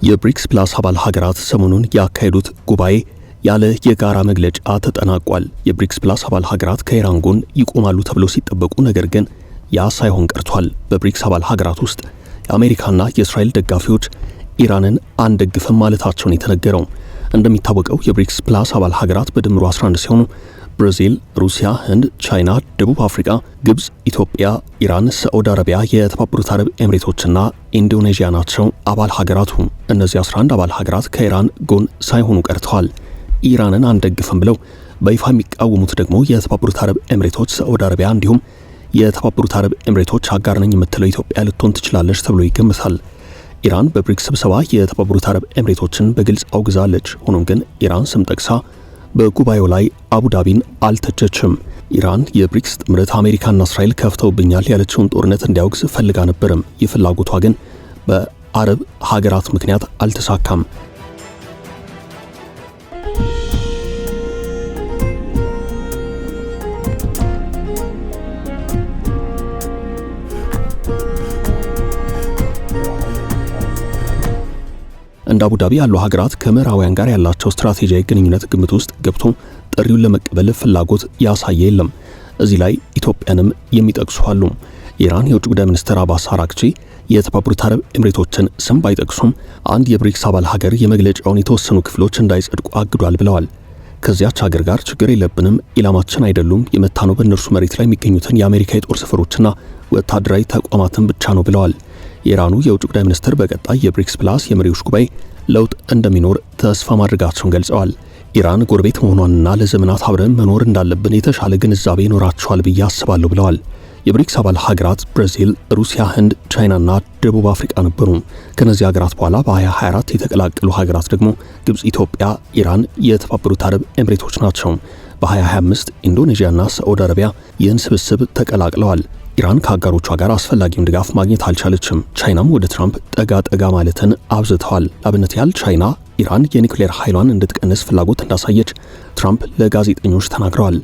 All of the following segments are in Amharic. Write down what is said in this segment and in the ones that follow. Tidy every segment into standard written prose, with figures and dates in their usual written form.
የብሪክስ ፕላስ አባል ሀገራት ሰሞኑን ያካሄዱት ጉባኤ ያለ የጋራ መግለጫ ተጠናቋል። የብሪክስ ፕላስ አባል ሀገራት ከኢራን ጎን ይቆማሉ ተብለው ሲጠበቁ ነገር ግን ያ ሳይሆን ቀርቷል። በብሪክስ አባል ሀገራት ውስጥ የአሜሪካና የእስራኤል ደጋፊዎች ኢራንን አንደግፍም ማለታቸውን የተነገረው። እንደሚታወቀው የብሪክስ ፕላስ አባል ሀገራት በድምሩ 11 ሲሆኑ ብራዚል፣ ሩሲያ፣ ህንድ፣ ቻይና፣ ደቡብ አፍሪካ፣ ግብጽ፣ ኢትዮጵያ፣ ኢራን፣ ሳዑዲ አረቢያ፣ የተባበሩት አረብ ኤምሬቶችና ኢንዶኔዥያ ናቸው አባል ሀገራቱ። እነዚህ 11 አባል ሀገራት ከኢራን ጎን ሳይሆኑ ቀርተዋል። ኢራንን አንደግፍም ብለው በይፋ የሚቃወሙት ደግሞ የተባበሩት አረብ ኤምሬቶች፣ ሳዑዲ አረቢያ እንዲሁም የተባበሩት አረብ ኤምሬቶች አጋር ነኝ የምትለው ኢትዮጵያ ልትሆን ትችላለች ተብሎ ይገምታል። ኢራን በብሪክስ ስብሰባ የተባበሩት አረብ ኤምሬቶችን በግልጽ አውግዛለች። ሆኖም ግን ኢራን ስም ጠቅሳ በጉባኤው ላይ አቡዳቢን አልተቸችም። ኢራን የብሪክስ ጥምረት አሜሪካና እስራኤል ከፍተውብኛል ያለችውን ጦርነት እንዲያወግዝ ፈልጋ ነበርም። የፍላጎቷ ግን በአረብ ሀገራት ምክንያት አልተሳካም። እንደ አቡዳቢ ያሉ ሀገራት ከምዕራባውያን ጋር ያላቸው ስትራቴጂያዊ ግንኙነት ግምት ውስጥ ገብቶ ጥሪውን ለመቀበል ፍላጎት ያሳየ የለም። እዚህ ላይ ኢትዮጵያንም የሚጠቅሱ አሉ። ኢራን የውጭ ጉዳይ ሚኒስትር አባስ አራግቺ የተባበሩት አረብ ኤምሬቶችን ስም ባይጠቅሱም አንድ የብሪክስ አባል ሀገር የመግለጫውን የተወሰኑ ክፍሎች እንዳይጸድቁ አግዷል ብለዋል። ከዚያች ሀገር ጋር ችግር የለብንም፣ ኢላማችን አይደሉም፣ የመታነው በእነርሱ መሬት ላይ የሚገኙትን የአሜሪካ የጦር ሰፈሮችና ወታደራዊ ተቋማትን ብቻ ነው ብለዋል። የኢራኑ የውጭ ጉዳይ ሚኒስትር በቀጣይ የብሪክስ ፕላስ የመሪዎች ጉባኤ ለውጥ እንደሚኖር ተስፋ ማድረጋቸውን ገልጸዋል። ኢራን ጎረቤት መሆኗንና ለዘመናት አብረን መኖር እንዳለብን የተሻለ ግንዛቤ ይኖራቸዋል ብዬ አስባለሁ ብለዋል። የብሪክስ አባል ሀገራት ብራዚል፣ ሩሲያ፣ ህንድ፣ ቻይናና ደቡብ አፍሪካ ነበሩ። ከነዚህ ሀገራት በኋላ በ2024 የተቀላቀሉ ሀገራት ደግሞ ግብጽ፣ ኢትዮጵያ፣ ኢራን፣ የተባበሩት አረብ ኤምሬቶች ናቸው። በ2025 ኢንዶኔዥያና ሳዑዲ አረቢያ ይህን ስብስብ ተቀላቅለዋል። ኢራን ከአጋሮቿ ጋር አስፈላጊውን ድጋፍ ማግኘት አልቻለችም። ቻይናም ወደ ትራምፕ ጠጋ ማለትን አብዝተዋል። ለአብነት ያህል ቻይና ኢራን የኒውክሌር ኃይሏን እንድትቀንስ ፍላጎት እንዳሳየች ትራምፕ ለጋዜጠኞች ተናግረዋል።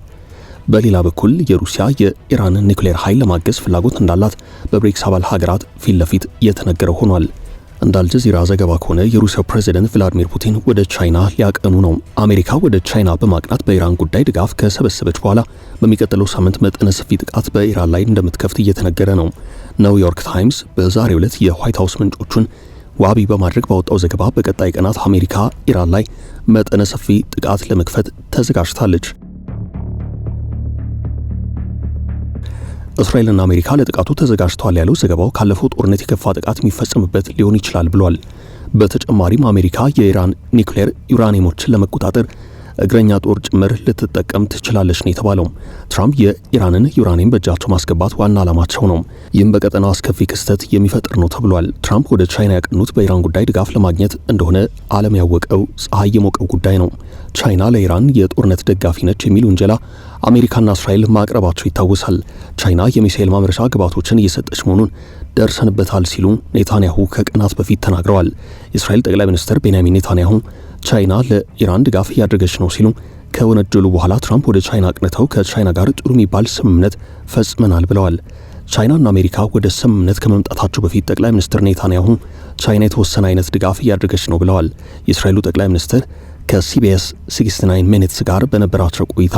በሌላ በኩል የሩሲያ የኢራንን ኒውክሌር ኃይል ለማገዝ ፍላጎት እንዳላት በብሪክስ አባል ሀገራት ፊት ለፊት እየተነገረ ሆኗል። እንደ አልጀዚራ ዘገባ ከሆነ የሩሲያው ፕሬዝዳንት ቭላዲሚር ፑቲን ወደ ቻይና ሊያቀኑ ነው። አሜሪካ ወደ ቻይና በማቅናት በኢራን ጉዳይ ድጋፍ ከሰበሰበች በኋላ በሚቀጥለው ሳምንት መጠነ ሰፊ ጥቃት በኢራን ላይ እንደምትከፍት እየተነገረ ነው። ኒውዮርክ ታይምስ በዛሬው ዕለት የዋይት ሃውስ ምንጮቹን ዋቢ በማድረግ ባወጣው ዘገባ በቀጣይ ቀናት አሜሪካ ኢራን ላይ መጠነ ሰፊ ጥቃት ለመክፈት ተዘጋጅታለች። እስራኤልና አሜሪካ ለጥቃቱ ተዘጋጅተዋል ያለው ዘገባው ካለፈው ጦርነት የከፋ ጥቃት የሚፈጸምበት ሊሆን ይችላል ብሏል። በተጨማሪም አሜሪካ የኢራን ኒውክሌር ዩራኒየሞችን ለመቆጣጠር እግረኛ ጦር ጭምር ልትጠቀም ትችላለች ነው የተባለው። ትራምፕ የኢራንን ዩራኒየም በእጃቸው ማስገባት ዋና ዓላማቸው ነው። ይህም በቀጠናው አስከፊ ክስተት የሚፈጥር ነው ተብሏል። ትራምፕ ወደ ቻይና ያቀኑት በኢራን ጉዳይ ድጋፍ ለማግኘት እንደሆነ ዓለም ያወቀው ፀሐይ የሞቀው ጉዳይ ነው። ቻይና ለኢራን የጦርነት ደጋፊ ነች የሚል ውንጀላ አሜሪካና እስራኤል ማቅረባቸው ይታወሳል። ቻይና የሚሳኤል ማምረቻ ግብዓቶችን እየሰጠች መሆኑን ደርሰንበታል ሲሉ ኔታንያሁ ከቀናት በፊት ተናግረዋል። የእስራኤል ጠቅላይ ሚኒስትር ቤንያሚን ኔታንያሁ ቻይና ለኢራን ድጋፍ እያደረገች ነው ሲሉ ከወነጀሉ በኋላ ትራምፕ ወደ ቻይና አቅንተው ከቻይና ጋር ጥሩ የሚባል ስምምነት ፈጽመናል ብለዋል። ቻይናና አሜሪካ ወደ ስምምነት ከመምጣታቸው በፊት ጠቅላይ ሚኒስትር ኔታንያሁ ቻይና የተወሰነ አይነት ድጋፍ እያደረገች ነው ብለዋል። የእስራኤሉ ጠቅላይ ሚኒስትር ከሲቢኤስ 69 ሚኒትስ ጋር በነበራቸው ቆይታ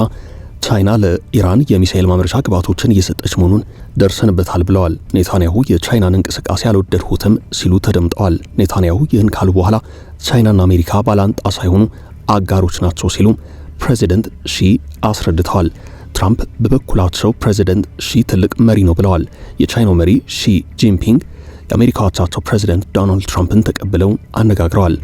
ቻይና ለኢራን የሚሳኤል ማምረቻ ግብዓቶችን እየሰጠች መሆኑን ደርሰንበታል ብለዋል። ኔታንያሁ የቻይናን እንቅስቃሴ አልወደድሁትም ሲሉ ተደምጠዋል። ኔታንያሁ ይህን ካሉ በኋላ ቻይናና አሜሪካ ባላንጣ ሳይሆኑ አጋሮች ናቸው ሲሉም ፕሬዚደንት ሺ አስረድተዋል። ትራምፕ በበኩላቸው ፕሬዚደንት ሺ ትልቅ መሪ ነው ብለዋል። የቻይናው መሪ ሺ ጂንፒንግ የአሜሪካ አቻቸው ፕሬዚደንት ዶናልድ ትራምፕን ተቀብለው አነጋግረዋል።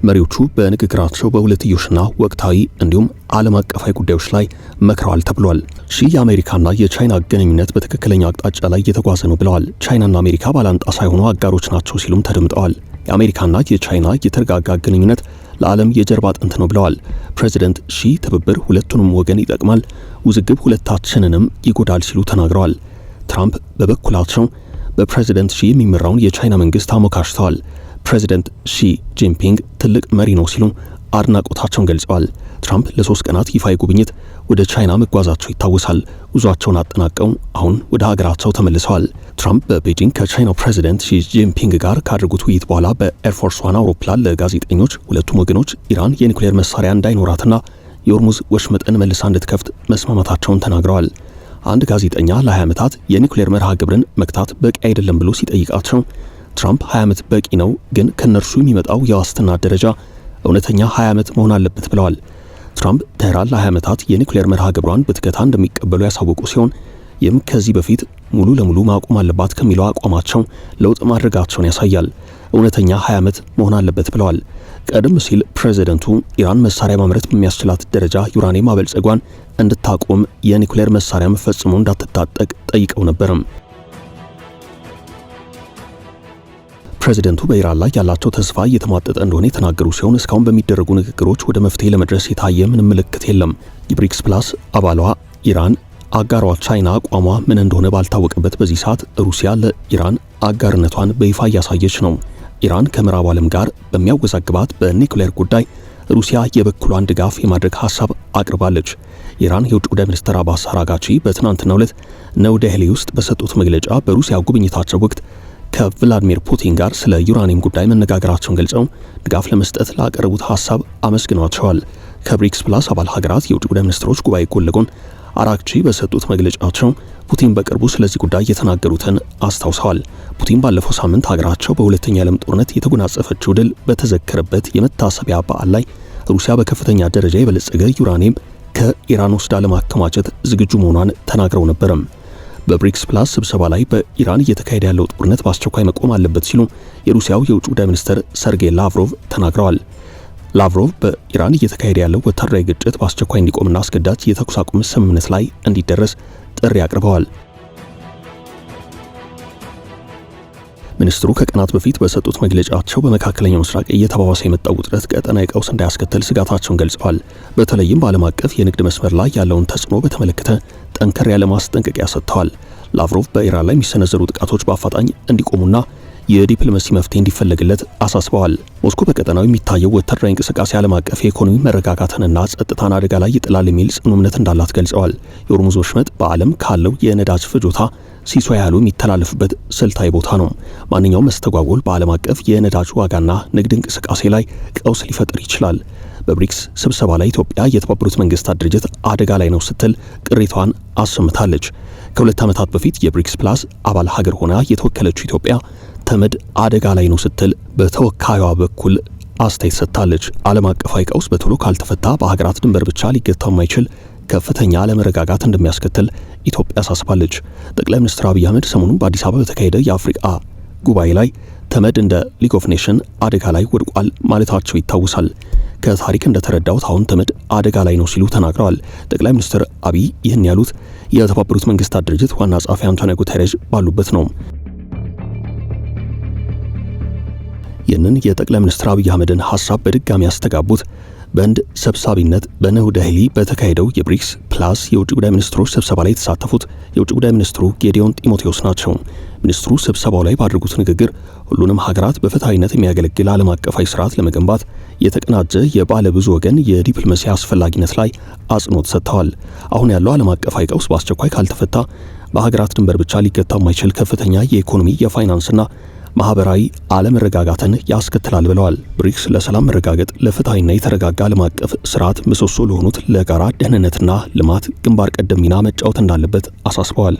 መሪዎቹ በንግግራቸው በሁለትዮሽና ወቅታዊ እንዲሁም ዓለም አቀፋዊ ጉዳዮች ላይ መክረዋል ተብሏል። ሺ የአሜሪካና የቻይና ግንኙነት በትክክለኛ አቅጣጫ ላይ እየተጓዘ ነው ብለዋል። ቻይናና አሜሪካ ባላንጣ ሳይሆኑ አጋሮች ናቸው ሲሉም ተደምጠዋል። የአሜሪካና የቻይና የተረጋጋ ግንኙነት ለዓለም የጀርባ አጥንት ነው ብለዋል። ፕሬዚደንት ሺ ትብብር ሁለቱንም ወገን ይጠቅማል፣ ውዝግብ ሁለታችንንም ይጎዳል ሲሉ ተናግረዋል። ትራምፕ በበኩላቸው በፕሬዚደንት ሺ የሚመራውን የቻይና መንግስት አሞካሽተዋል። ፕሬዚደንት ሺ ጂንፒንግ ትልቅ መሪ ነው ሲሉ አድናቆታቸውን ገልጸዋል። ትራምፕ ለ3 ቀናት ይፋዊ ጉብኝት ወደ ቻይና መጓዛቸው ይታወሳል። ጉዟቸውን አጠናቀው አሁን ወደ ሀገራቸው ተመልሰዋል። ትራምፕ በቤጂንግ ከቻይናው ፕሬዚደንት ሺ ጂንፒንግ ጋር ካደረጉት ውይይት በኋላ በኤርፎርስ ዋን አውሮፕላን ለጋዜጠኞች ሁለቱም ወገኖች ኢራን የኒውክሌር መሳሪያ እንዳይኖራትና የሆርሙዝ ወሽመጥን መልሳ እንድትከፍት መስማማታቸውን ተናግረዋል። አንድ ጋዜጠኛ ለ20 ዓመታት የኒውክሌር መርሃ ግብርን መክታት በቂ አይደለም ብሎ ሲጠይቃቸው ትራምፕ 20 ዓመት በቂ ነው፣ ግን ከነርሱ የሚመጣው የዋስትና ደረጃ እውነተኛ 20 ዓመት መሆን አለበት ብለዋል። ትራምፕ ቴህራን ለ20 ዓመታት የኒውክሌር መርሃ ግብሯን በትከታ እንደሚቀበሉ ያሳወቁ ሲሆን ይህም ከዚህ በፊት ሙሉ ለሙሉ ማቆም አለባት ከሚለው አቋማቸው ለውጥ ማድረጋቸውን ያሳያል። እውነተኛ 20 ዓመት መሆን አለበት ብለዋል። ቀደም ሲል ፕሬዚደንቱ ኢራን መሳሪያ ማምረት በሚያስችላት ደረጃ ዩራኒየም ማበልጸጓን እንድታቆም የኒውክሌር መሳሪያ ፈጽሞ እንዳትታጠቅ ጠይቀው ነበርም። ፕሬዚደንቱ በኢራን ላይ ያላቸው ተስፋ እየተሟጠጠ እንደሆነ የተናገሩ ሲሆን እስካሁን በሚደረጉ ንግግሮች ወደ መፍትሄ ለመድረስ የታየ ምንም ምልክት የለም። የብሪክስ ፕላስ አባሏ ኢራን አጋሯ ቻይና አቋሟ ምን እንደሆነ ባልታወቀበት በዚህ ሰዓት ሩሲያ ለኢራን አጋርነቷን በይፋ እያሳየች ነው። ኢራን ከምዕራቡ ዓለም ጋር በሚያወዛግባት በኒውክሌር ጉዳይ ሩሲያ የበኩሏን ድጋፍ የማድረግ ሐሳብ አቅርባለች። ኢራን የውጭ ጉዳይ ሚኒስትር አባስ አራጋቺ በትናንትናው ዕለት ኒው ዴልሂ ውስጥ በሰጡት መግለጫ በሩሲያ ጉብኝታቸው ወቅት ከቭላዲሚር ፑቲን ጋር ስለ ዩራኒየም ጉዳይ መነጋገራቸውን ገልጸው ድጋፍ ለመስጠት ላቀረቡት ሐሳብ አመስግኗቸዋል። ከብሪክስ ፕላስ አባል ሀገራት የውጭ ጉዳይ ሚኒስትሮች ጉባኤ ጎን ለጎን አራግቺ በሰጡት መግለጫቸው ፑቲን በቅርቡ ስለዚህ ጉዳይ የተናገሩትን አስታውሰዋል። ፑቲን ባለፈው ሳምንት ሀገራቸው በሁለተኛ ዓለም ጦርነት የተጎናጸፈችው ድል በተዘከረበት የመታሰቢያ በዓል ላይ ሩሲያ በከፍተኛ ደረጃ የበለጸገ ዩራኒየም ከኢራን ወስዳ ለማከማቸት ዝግጁ መሆኗን ተናግረው ነበርም። በብሪክስ ፕላስ ስብሰባ ላይ በኢራን እየተካሄደ ያለው ጦርነት በአስቸኳይ መቆም አለበት ሲሉ የሩሲያው የውጭ ጉዳይ ሚኒስትር ሰርጌይ ላቭሮቭ ተናግረዋል። ላቭሮቭ በኢራን እየተካሄደ ያለው ወታደራዊ ግጭት በአስቸኳይ እንዲቆምና አስገዳጅ የተኩስ አቁም ስምምነት ላይ እንዲደረስ ጥሪ አቅርበዋል። ሚኒስትሩ ከቀናት በፊት በሰጡት መግለጫቸው በመካከለኛው ምስራቅ እየተባባሰ የመጣው ውጥረት ቀጠናዊ ቀውስ እንዳያስከትል ስጋታቸውን ገልጸዋል። በተለይም በዓለም አቀፍ የንግድ መስመር ላይ ያለውን ተጽዕኖ በተመለከተ ጠንከር ያለ ማስጠንቀቂያ ሰጥተዋል። ላቭሮቭ በኢራን ላይ የሚሰነዘሩ ጥቃቶች በአፋጣኝ እንዲቆሙና የዲፕሎማሲ መፍትሄ እንዲፈለግለት አሳስበዋል። ሞስኮ በቀጠናው የሚታየው ወታደራዊ እንቅስቃሴ ዓለም አቀፍ የኢኮኖሚ መረጋጋትንና ጸጥታን አደጋ ላይ ይጥላል የሚል ጽኑ እምነት እንዳላት ገልጸዋል። የሆርሙዝ ወሽመጥ በዓለም ካለው የነዳጅ ፍጆታ ሲሶ ያህሉ የሚተላለፍበት ስልታዊ ቦታ ነው። ማንኛውም መስተጓጎል በዓለም አቀፍ የነዳጅ ዋጋና ንግድ እንቅስቃሴ ላይ ቀውስ ሊፈጥር ይችላል። በብሪክስ ስብሰባ ላይ ኢትዮጵያ የተባበሩት መንግስታት ድርጅት አደጋ ላይ ነው ስትል ቅሬታዋን አሰምታለች። ከ2 ዓመታት በፊት የብሪክስ ፕላስ አባል ሀገር ሆና የተወከለችው ኢትዮጵያ ተመድ አደጋ ላይ ነው ስትል በተወካዩዋ በኩል አስተያየት ሰጥታለች። ዓለም አቀፋዊ ቀውስ በቶሎ ካልተፈታ በሀገራት ድንበር ብቻ ሊገታ የማይችል ከፍተኛ አለመረጋጋት እንደሚያስከትል ኢትዮጵያ አሳስባለች። ጠቅላይ ሚኒስትር አብይ አህመድ ሰሞኑን በአዲስ አበባ በተካሄደ የአፍሪካ ጉባኤ ላይ ተመድ እንደ ሊግ ኦፍ ኔሽን አደጋ ላይ ወድቋል ማለታቸው ይታወሳል። ከታሪክ እንደተረዳሁት አሁን ተመድ አደጋ ላይ ነው ሲሉ ተናግረዋል። ጠቅላይ ሚኒስትር አብይ ይህን ያሉት የተባበሩት መንግስታት ድርጅት ዋና ጸሐፊ አንቶኒዮ ጉተሬዥ ባሉበት ነው። ይህንን የጠቅላይ ሚኒስትር አብይ አህመድን ሐሳብ በድጋሚ ያስተጋቡት በህንድ ሰብሳቢነት በኒው ዴልሂ በተካሄደው የብሪክስ ፕላስ የውጭ ጉዳይ ሚኒስትሮች ስብሰባ ላይ የተሳተፉት የውጭ ጉዳይ ሚኒስትሩ ጌዲዮን ጢሞቴዎስ ናቸው። ሚኒስትሩ ስብሰባው ላይ ባደረጉት ንግግር ሁሉንም ሀገራት በፍትሃዊነት የሚያገለግል ዓለም አቀፋዊ ስርዓት ለመገንባት የተቀናጀ የባለ ብዙ ወገን የዲፕሎማሲ አስፈላጊነት ላይ አጽንኦት ሰጥተዋል። አሁን ያለው ዓለም አቀፋዊ ቀውስ በአስቸኳይ ካልተፈታ በሀገራት ድንበር ብቻ ሊገታ የማይችል ከፍተኛ የኢኮኖሚ የፋይናንስና ማህበራዊ አለመረጋጋትን ያስከትላል ብለዋል። ብሪክስ ለሰላም መረጋገጥ፣ ለፍትሃዊና የተረጋጋ ዓለም አቀፍ ስርዓት ምሰሶ ለሆኑት ለጋራ ደህንነትና ልማት ግንባር ቀደም ሚና መጫወት እንዳለበት አሳስበዋል።